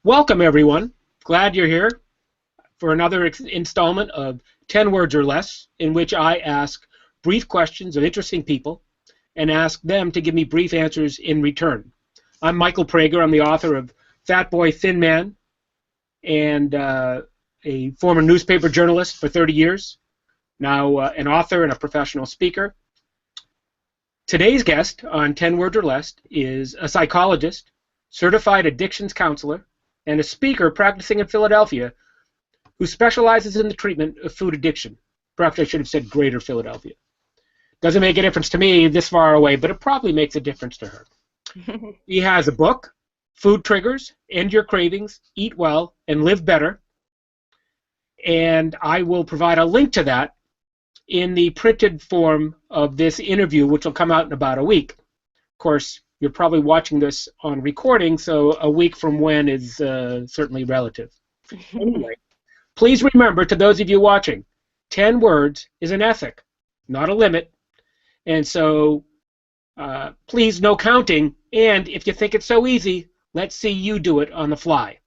Welcome, everyone. Glad you're here for another installment of 10 Words or Less, in which I ask brief questions of interesting people and ask them to give me brief answers in return. I'm Michael Prager. I'm the author of Fat Boy, Thin Man, and a former newspaper journalist for 30 years, now an author and a professional speaker. Today's guest on 10 Words or Less is a psychologist, certified addictions counselor, and a speaker practicing in Philadelphia who specializes in the treatment of food addiction. Perhaps I should have said Greater Philadelphia. Doesn't make a difference to me this far away, but it probably makes a difference to her. He has a book, Food Triggers, End Your Cravings, Eat Well, and Live Better. And I will provide a link to that in the printed form of this interview, which will come out in about a week. Of course, you're probably watching this on recording, so a week from when is certainly relative. Anyway, please remember, to those of you watching, 10 words is an ethic, not a limit. And so please, no counting. And if you think it's so easy, let's see you do it on the fly.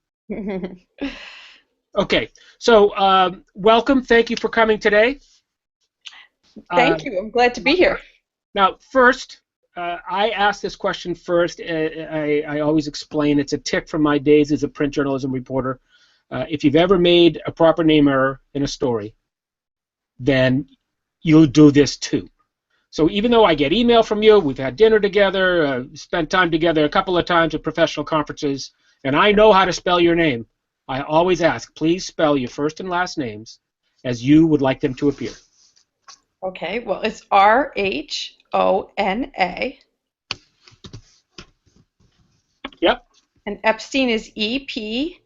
Okay, so welcome. Thank you for coming today. Thank you. I'm glad to be here. Now, first, I ask this question first. I always explain it's a tick from my days as a print journalism reporter. If you've ever made a proper name error in a story, then you'll do this too. So even though I get email from you, we've had dinner together, spent time together a couple of times at professional conferences, and I know how to spell your name, I always ask, please spell your first and last names as you would like them to appear. Okay, well, it's R-H-O-N-A. Yep. And Epstein is E-P-S-T-E-I-N.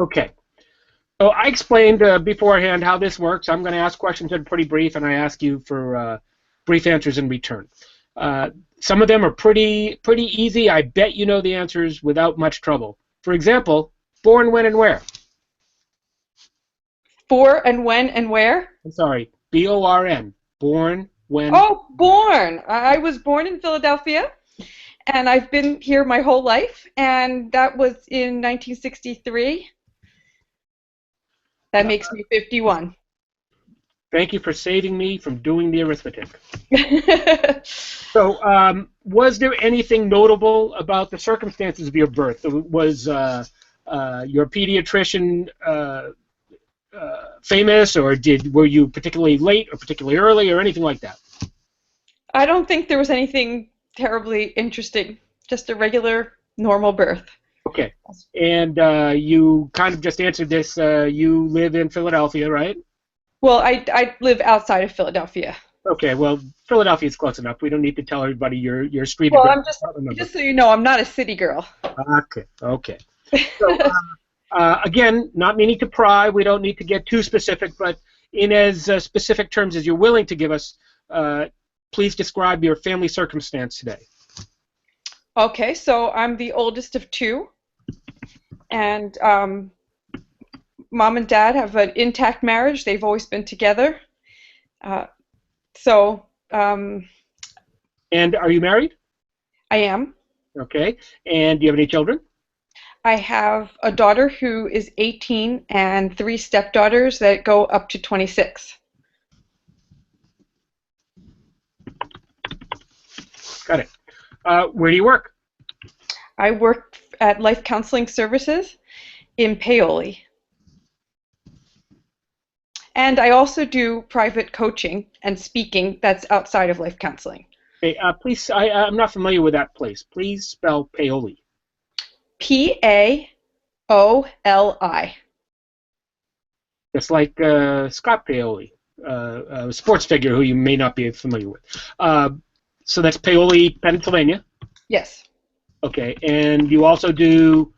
Okay. So I explained beforehand how this works. I'm going to ask questions that are pretty brief, and I ask you for brief answers in return. Some of them are pretty easy. I bet you know the answers without much trouble. For example, born when and where? For and when and where? I'm sorry, B-O-R-N. Born when? Oh, born. I was born in Philadelphia, and I've been here my whole life, and that was in 1963. That makes me 51. Thank you for saving me from doing the arithmetic. So, was there anything notable about the circumstances of your birth? Was your pediatrician famous, or were you particularly late or particularly early or anything like that? I don't think there was anything terribly interesting. Just a regular, normal birth. Okay. And you kind of just answered this. You live in Philadelphia, right? Well, I live outside of Philadelphia. Okay. Well, Philadelphia is close enough. We don't need to tell everybody your street Well, address. just so you know, I'm not a city girl. Okay. Okay. So, again, not meaning to pry. We don't need to get too specific, but in as specific terms as you're willing to give us, please describe your family circumstance today. Okay, so I'm the oldest of two, and Mom and Dad have an intact marriage. They've always been together. And are you married? I am. Okay. And do you have any children? I have a daughter who is 18 and 3 stepdaughters that go up to 26. Got it. Where do you work? I work at Life Counseling Services in Paoli. And I also do private coaching and speaking that's outside of life counseling. Okay, please, I'm not familiar with that place. Please spell Paoli. P-A-O-L-I. Just like Scott Paoli, a sports figure who you may not be familiar with. So that's Paoli, Pennsylvania. Yes. Okay, and you also do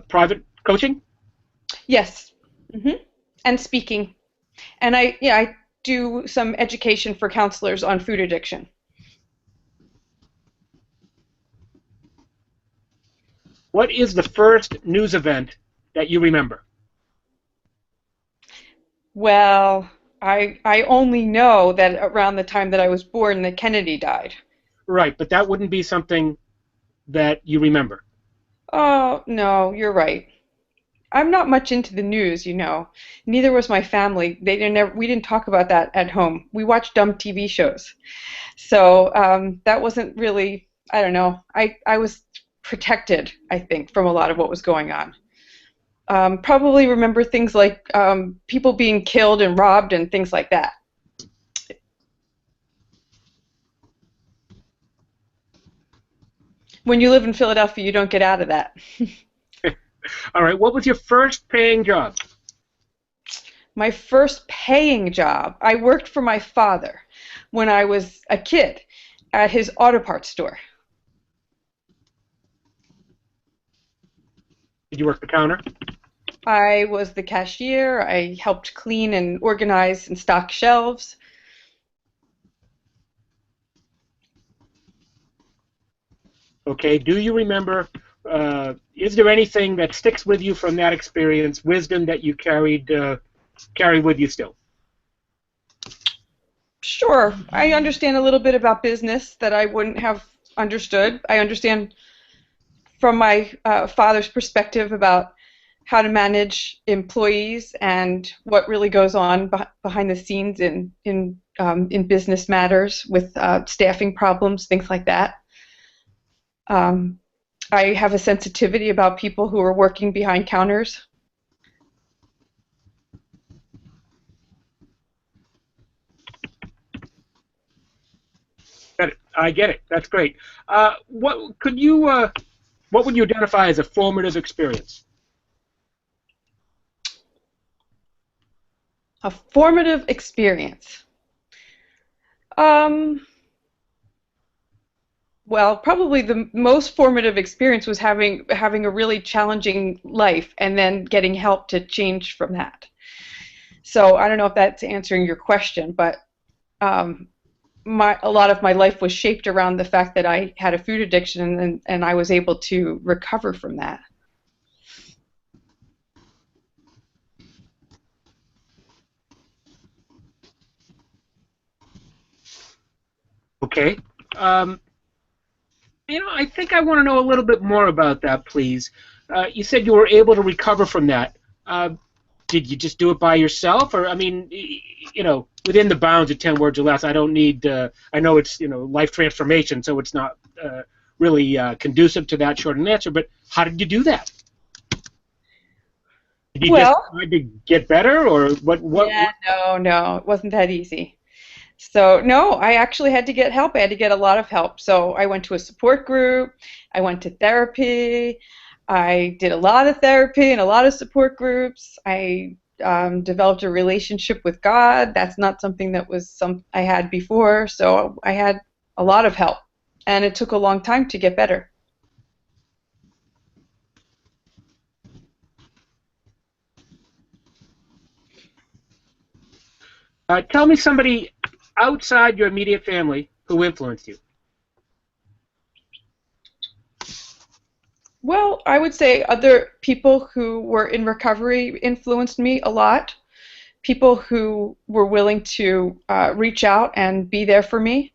private coaching? Yes. And speaking. And I do some education for counselors on food addiction. What is the first news event that you remember? Well, I only know that around the time that I was born that Kennedy died. Right, but that wouldn't be something that you remember. Oh, no, you're right. I'm not much into the news, you know. Neither was my family. We didn't talk about that at home. We watched dumb TV shows. So that wasn't really, I don't know. I was protected, I think, from a lot of what was going on. Probably remember things like people being killed and robbed and things like that. When you live in Philadelphia, you don't get out of that. All right, what was your first paying job? My first paying job, I worked for my father when I was a kid at his auto parts store. Did you work the counter? I was the cashier. I helped clean and organize and stock shelves. Okay, do you remember, is there anything that sticks with you from that experience, wisdom that you carry with you still? Sure, I understand a little bit about business that I wouldn't have understood. I understand from my father's perspective about how to manage employees and what really goes on behind the scenes in business matters with staffing problems, things like that. Um, I have a sensitivity about people who are working behind counters. Got it. I get it. That's great. What would you identify as a formative experience? A formative experience. Um, well, probably the most formative experience was having a really challenging life and then getting help to change from that. So I don't know if that's answering your question, but um, a lot of my life was shaped around the fact that I had a food addiction and I was able to recover from that. Okay. Um, I think I want to know a little bit more about that, please. You said you were able to recover from that. Uh, did you just do it by yourself, or I mean, within the bounds of 10 words or less? I don't need. I know it's life transformation, so it's not really conducive to that short an answer. But how did you do that? Did you just Well, try to get better, or what? yeah, no, it wasn't that easy. So, no, I actually had to get help. I had to get a lot of help. So, I went to a support group, I went to therapy, I did a lot of therapy and a lot of support groups. I developed a relationship with God. That's not something that was I had before. So, I had a lot of help, and it took a long time to get better. Tell me somebody outside your immediate family who influenced you. Well, I would say other people who were in recovery influenced me a lot. People who were willing to reach out and be there for me,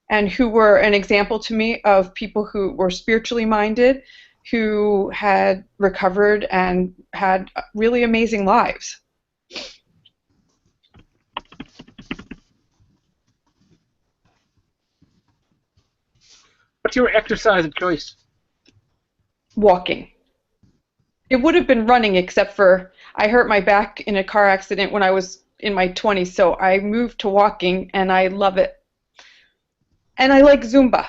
and who were an example to me of people who were spiritually minded, who had recovered and had really amazing lives. What's your exercise of choice? Walking. It would have been running except for I hurt my back in a car accident when I was in my 20s, so I moved to walking and I love it. And I like Zumba.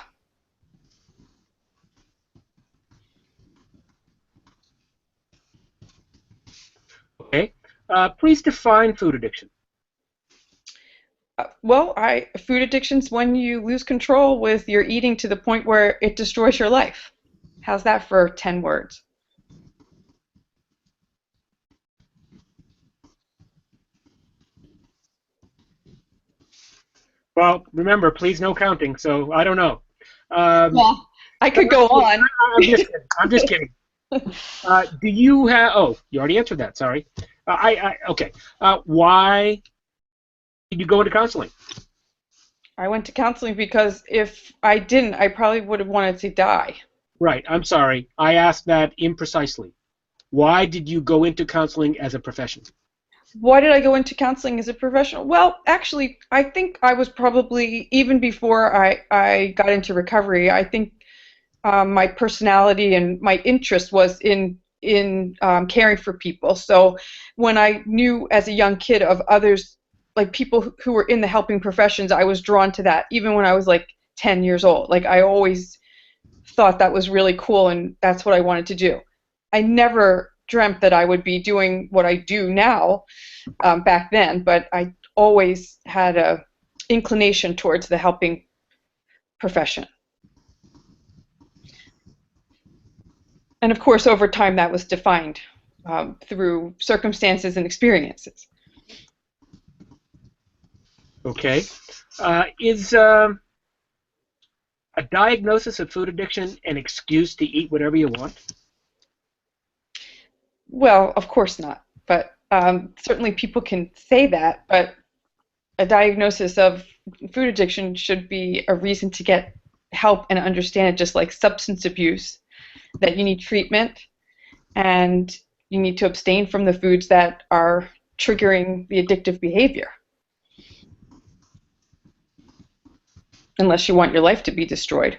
Okay. Please define food addiction. Well, food addiction's when you lose control with your eating to the point where it destroys your life. How's that for 10 words? Well, remember, please no counting, so I don't know. Um, Yeah. I could go on. I'm just kidding. I'm just kidding. Do you have? Oh, you already answered that. Sorry. Okay. Why did you go into counseling? I went to counseling because if I didn't, I probably would have wanted to die. Right. I'm sorry. I asked that imprecisely. Why did you go into counseling as a profession? Why did I go into counseling as a professional? Well, actually, I think I was probably, even before I got into recovery, I think my personality and my interest was in caring for people. So when I knew as a young kid of others, like people who were in the helping professions, I was drawn to that, even when I was like 10 years old. Like I always thought that was really cool, and that's what I wanted to do. I never dreamt that I would be doing what I do now back then, but I always had a inclination towards the helping profession. And of course, over time, that was defined through circumstances and experiences. Okay. Is a diagnosis of food addiction an excuse to eat whatever you want? Well, of course not, but certainly people can say that, but a diagnosis of food addiction should be a reason to get help and understand it, just like substance abuse, that you need treatment and you need to abstain from the foods that are triggering the addictive behavior, unless you want your life to be destroyed.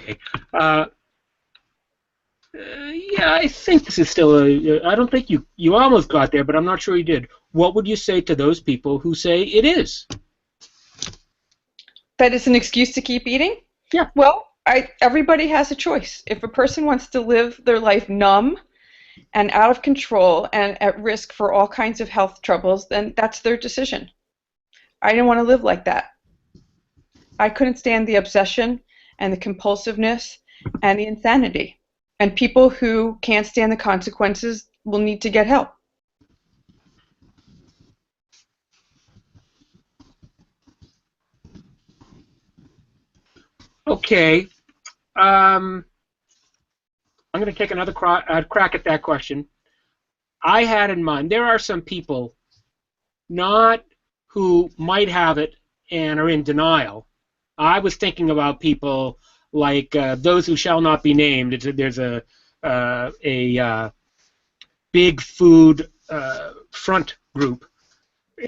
Okay. Yeah, I think this is still a. I don't think you almost got there, but I'm not sure you did. What would you say to those people who say it is? That is an excuse to keep eating? Yeah. Well, everybody has a choice. If a person wants to live their life numb and out of control and at risk for all kinds of health troubles, then that's their decision. I didn't want to live like that. I couldn't stand the obsession and the compulsiveness and the insanity. And people who can't stand the consequences will need to get help. Okay. I'm going to take another crack at that question. I had in mind there are some people not who might have it and are in denial. I was thinking about people like those who shall not be named. There's a big food front group,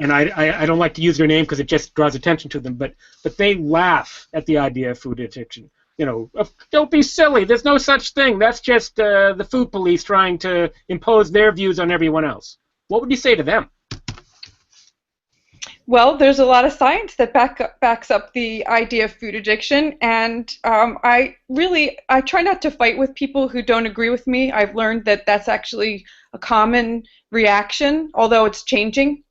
and I don't like to use their name because it just draws attention to them. But they laugh at the idea of food addiction. You know, don't be silly. There's no such thing. That's just the food police trying to impose their views on everyone else. What would you say to them? Well, there's a lot of science that backs up the idea of food addiction, and I try not to fight with people who don't agree with me. I've learned that that's actually a common reaction, although it's changing.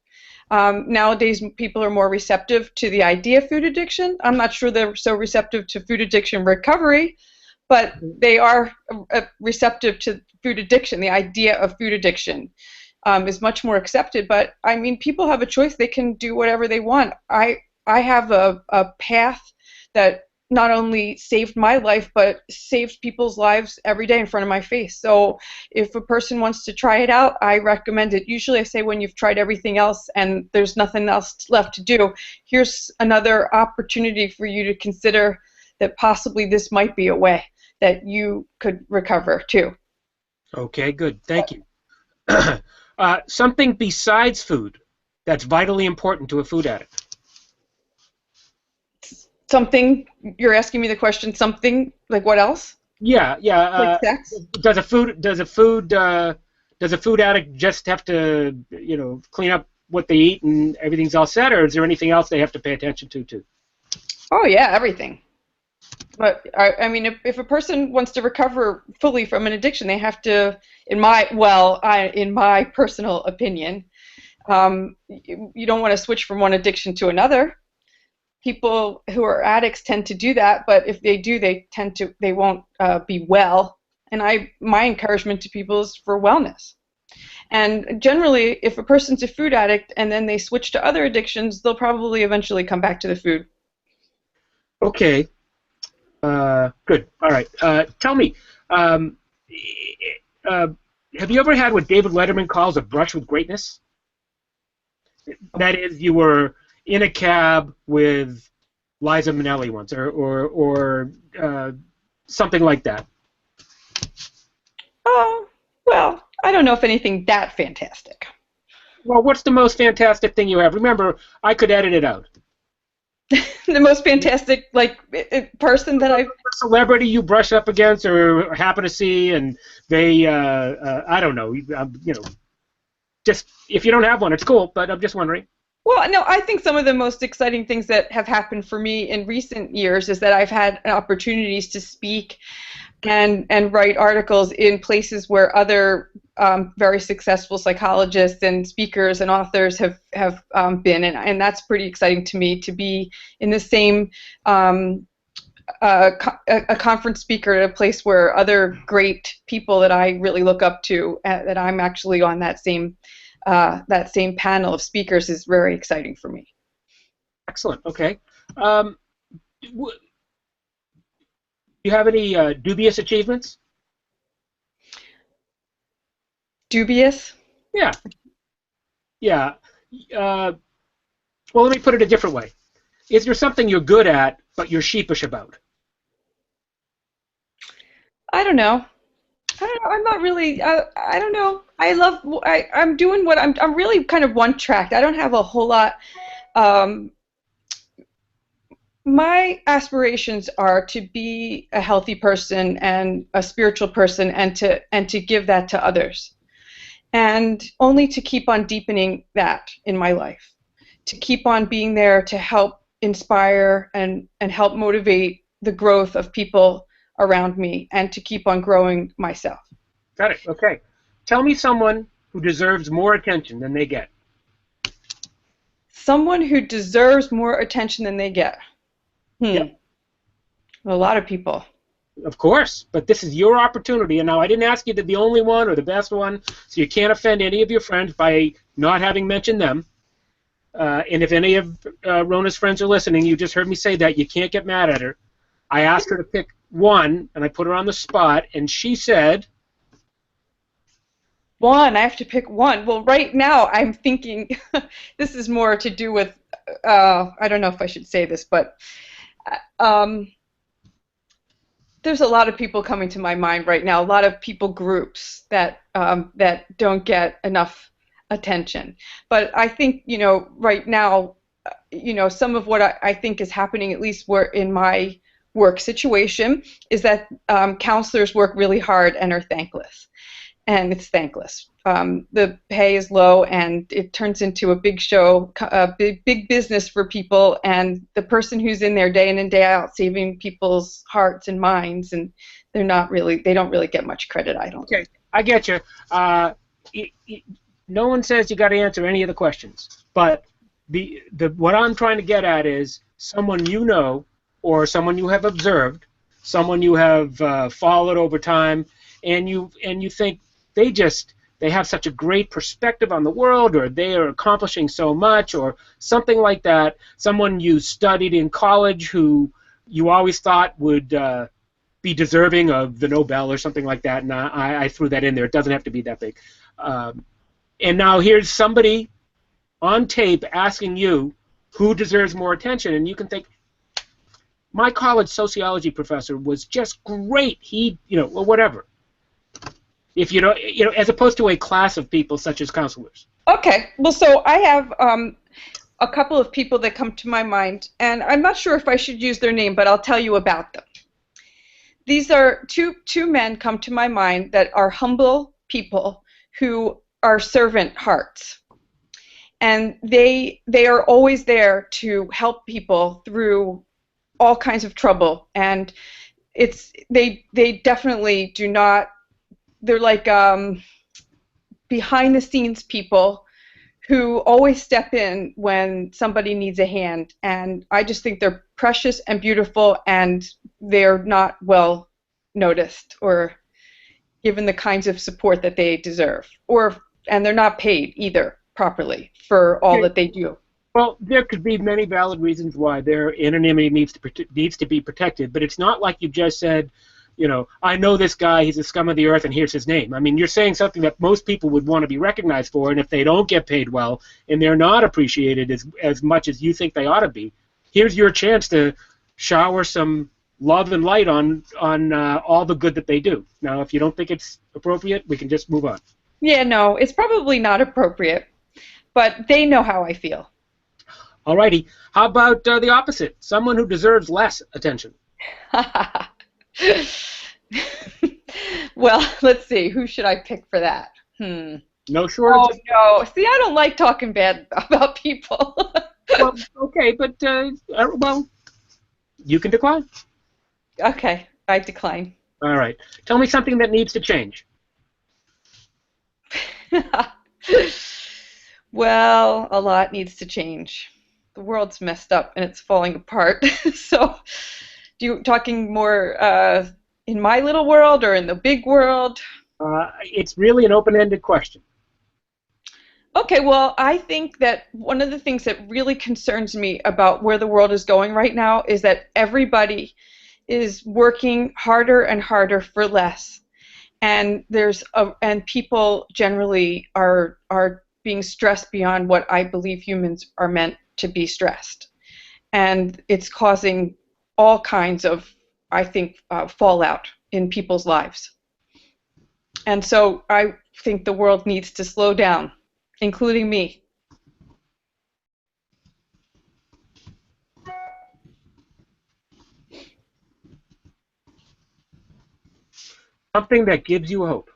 Nowadays, people are more receptive to the idea of food addiction. I'm not sure they're so receptive to food addiction recovery, but they are receptive to food addiction. The idea of food addiction is much more accepted. But I mean, people have a choice. They can do whatever they want. I have a path that not only saved my life, but saves people's lives every day in front of my face. So if a person wants to try it out, I recommend it. Usually I say when you've tried everything else and there's nothing else left to do, here's another opportunity for you to consider that possibly this might be a way that you could recover too. Okay, good. Thank you. Something besides food that's vitally important to a food addict. Something, you're asking me the question, something like what else? Yeah, yeah. Like sex? Does a food addict just have to, you know, clean up what they eat and everything's all set, or is there anything else they have to pay attention to too? Oh yeah, everything. But I mean, if a person wants to recover fully from an addiction, they have to, in my personal opinion, you don't want to switch from one addiction to another. People who are addicts tend to do that, but if they do, they won't be well. And my encouragement to people is for wellness. And generally, if a person's a food addict and then they switch to other addictions, they'll probably eventually come back to the food. Okay. Good. All right. Tell me, um, uh, have you ever had what David Letterman calls a brush with greatness? That is, you were in a cab with Liza Minnelli once, or something like that. Oh, well, I don't know if anything that fantastic. Well, what's the most fantastic thing you have? Remember, I could edit it out. The most fantastic person that I've. A celebrity you brush up against or happen to see, and they, I don't know, just if you don't have one, it's cool. But I'm just wondering. Well, no, I think some of the most exciting things that have happened for me in recent years is that I've had opportunities to speak and write articles in places where other very successful psychologists and speakers and authors have been, and that's pretty exciting to me to be in the same a conference speaker at a place where other great people that I really look up to, that I'm actually on that same panel of speakers is very exciting for me. Excellent. Okay. Do you have any dubious achievements? Dubious? Yeah. Yeah. Well, let me put it a different way. Is there something you're good at, but you're sheepish about? I don't know. I'm not really. I don't know. I'm doing what I'm really kind of one tracked. I don't have a whole lot. Um, my aspirations are to be a healthy person and a spiritual person, and to give that to others, and only to keep on deepening that in my life, to keep on being there to help inspire and help motivate the growth of people around me, and to keep on growing myself. Got it. Okay. Tell me someone who deserves more attention than they get. Someone who deserves more attention than they get. Yep. A lot of people. Of course, but this is your opportunity. And now I didn't ask you to be the only one or the best one, so you can't offend any of your friends by not having mentioned them. And if any of Rhona's friends are listening, you just heard me say that. You can't get mad at her. I asked her to pick one, and I put her on the spot, and she said... One. I have to pick one. Well, right now I'm thinking this is more to do with, I don't know if I should say this, but there's a lot of people coming to my mind right now, a lot of people groups that don't get enough attention. But I think, right now, some of what I think is happening, at least in my work situation, is that counselors work really hard and are thankless. And it's thankless. The pay is low, and it turns into a big show, a big business for people. And the person who's in there day in and day out, saving people's hearts and minds, and they don't really get much credit. I don't. Okay, I get you. No one says you got to answer any of the questions, but what I'm trying to get at is someone you know, or someone you have observed, someone you have followed over time, and you think they have such a great perspective on the world, or they are accomplishing so much, or something like that. Someone you studied in college who you always thought would be deserving of the Nobel or something like that, and I threw that in there. It doesn't have to be that big. And now here's somebody on tape asking you who deserves more attention, and you can think, my college sociology professor was just great. Or whatever. If as opposed to a class of people such as counselors. Okay, well, so I have a couple of people that come to my mind, and I'm not sure if I should use their name, but I'll tell you about them. These are two men come to my mind that are humble people who are servant hearts, and they are always there to help people through all kinds of trouble, and they definitely do not. They're like behind the scenes people who always step in when somebody needs a hand, and I just think they're precious and beautiful, and they're not well noticed or given the kinds of support that they deserve, and they're not paid either properly for all that they do. Well, there could be many valid reasons why their anonymity needs to be protected, but it's not like you just said, you know, I know this guy, he's the scum of the earth, and here's his name. I mean, you're saying something that most people would want to be recognized for, and if they don't get paid well and they're not appreciated as much as you think they ought to be, here's your chance to shower some love and light on all the good that they do. Now, if you don't think it's appropriate, we can just move on. Yeah, no, it's probably not appropriate, but they know how I feel. Alrighty. How about the opposite? Someone who deserves less attention. Well, let's see. Who should I pick for that? No shortage. Oh, no. See, I don't like talking bad about people. Well, okay, but, well, you can decline. Okay, I decline. All right. Tell me something that needs to change. Well, a lot needs to change. The world's messed up and it's falling apart. So, talking more in my little world or in the big world? It's really an open-ended question. Okay, well, I think that one of the things that really concerns me about where the world is going right now is that everybody is working harder and harder for less, and and people generally are being stressed beyond what I believe humans are meant to be stressed, and it's causing all kinds of, I think, fallout in people's lives. And so I think the world needs to slow down, including me. Something that gives you hope.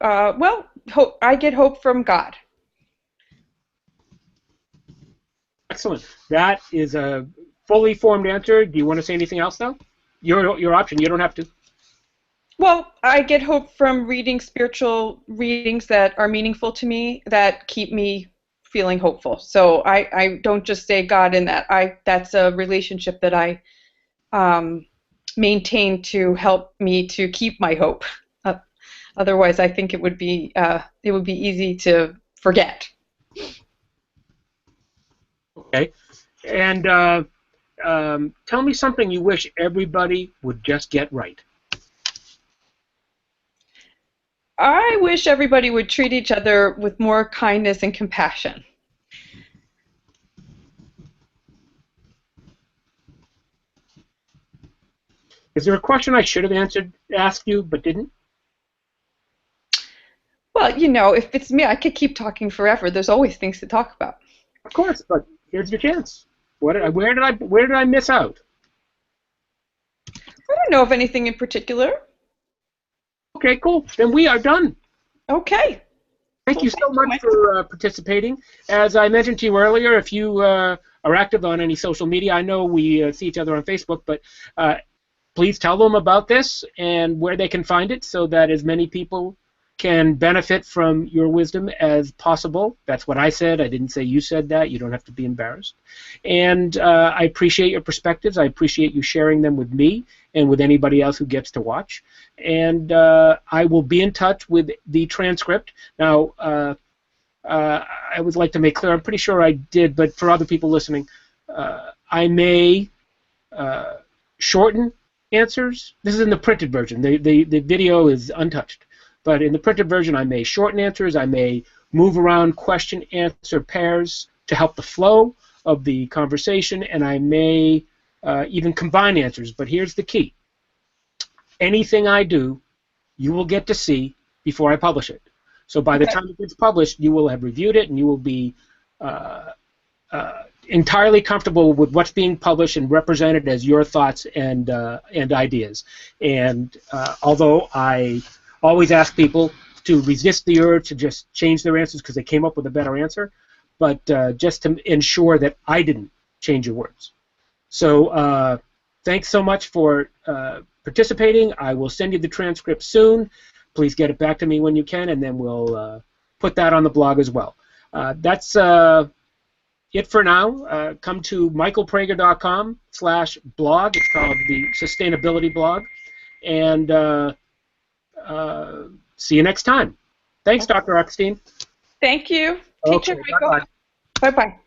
Well, I get hope from God. Excellent. That is a fully formed answer. Do you want to say anything else, though? Your option. You don't have to. Well, I get hope from reading spiritual readings that are meaningful to me, that keep me feeling hopeful. So I don't just say God in that. That's a relationship that I maintain to help me to keep my hope. Otherwise, I think it would be easy to forget. Okay. And tell me something you wish everybody would just get right. I wish everybody would treat each other with more kindness and compassion. Is there a question I should have asked you, but didn't? Well, you know, if it's me, I could keep talking forever. There's always things to talk about. Of course, but here's your chance. Where did I miss out? I don't know of anything in particular. Okay, cool. Then we are done. Okay. Thank you so much for participating. As I mentioned to you earlier, if you are active on any social media, I know we see each other on Facebook, but please tell them about this and where they can find it so that as many people can benefit from your wisdom as possible. That's what I said. I didn't say you said that. You don't have to be embarrassed. And I appreciate your perspectives. I appreciate you sharing them with me and with anybody else who gets to watch. And I will be in touch with the transcript. Now, I would like to make clear, I'm pretty sure I did, but for other people listening, I may shorten answers. This is in the printed version. The video is untouched. But in the printed version, I may shorten answers. I may move around question-answer pairs to help the flow of the conversation, and I may even combine answers. But here's the key. Anything I do, you will get to see before I publish it. So by the time it gets published, you will have reviewed it, and you will be entirely comfortable with what's being published and represented as your thoughts and ideas. And although I always ask people to resist the urge to just change their answers because they came up with a better answer, but just to ensure that I didn't change your words. So thanks so much for participating. I will send you the transcript soon. Please get it back to me when you can, and then we'll put that on the blog as well. That's it for now. Come to michaelprager.com/blog. It's called the Sustainability Blog. And see you next time. Thanks, Dr. Epstein. Thank you. Take Okay, care, Michael. bye-bye. Bye-bye.